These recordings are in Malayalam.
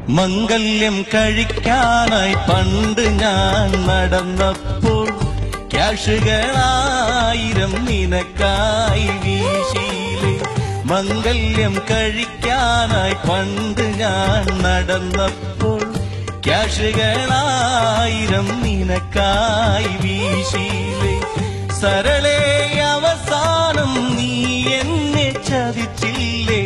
മംഗല്യം കഴിക്കാനായി പണ്ട് ഞാൻ നടന്നപ്പോൾ ക്യാഷുകളായിരം നിനക്കായി വീശിയില്ലേ. മംഗല്യം കഴിക്കാനായി പണ്ട് ഞാൻ നടന്നപ്പോൾ ക്യാഷുകളായിരം നിനക്കായി വീശിയില്ലേ. സരളേ അവസാനം നീ എന്നെ ചതിച്ചില്ലേ.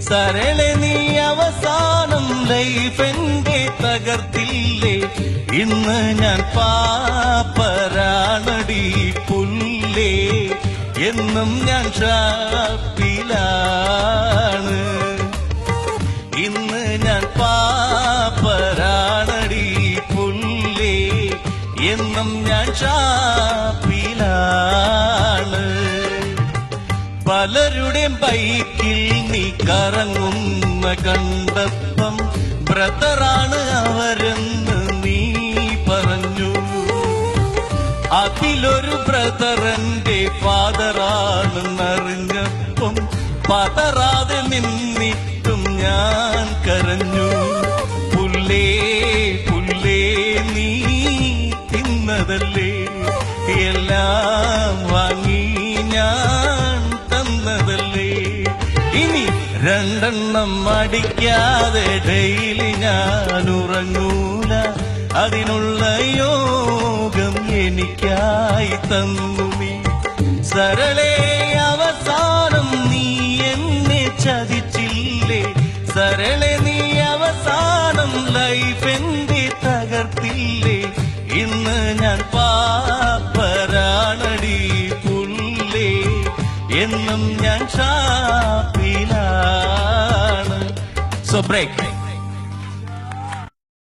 സരളെ നീ അവസാനം ലൈഫ് എന്റെ തകർത്തില്ലേ. ഇന്ന് ഞാൻ പാപ്പരാണടി പുല്ലേ, എന്നും ഞാൻ ഷാപ്പിലാണ്. ഇന്ന് ഞാൻ പാപ്പരാണടി പുല്ലേ, എന്നും ഞാൻ ഷാപ്പിലാണ്. പലരുടെയും ബൈക്കിൽ നീ കറങ്ങുന്ന കണ്ടപ്പം ബ്രദറാണ് അവരെന്ന് നീ പറഞ്ഞു. അതിലൊരു ബ്രദറിന്റെ ഫാദറാണെന്നറിഞ്ഞപ്പം പതറാതെ നിന്നിട്ടും ഞാൻ കരഞ്ഞു. പുല്ലേ പുല്ലേ നീ തിന്നതല്ലേ, എല്ലാം വാങ്ങി ഞാൻ തന്നതല്ലേ. ഇനി രണ്ടെണ്ണം അടിക്കാതെ ഡെയിലി ഞാൻ ഉറങ്ങൂല. അതിനുള്ള യോഗം എനിക്കായി തന്നു നീ. സരളേ അവസാനം നീ എന്നെ ചതിച്ചില്ലേ. സരളെ നീ അവസാനം ലൈഫ് എന്റെ തകർത്തില്ലേ. ഇന്ന് ഞാൻ പാപ്പരാണടി പുല്ലേ, എന്നും ഞാൻ ഷാപ്പിലാണ്. So break.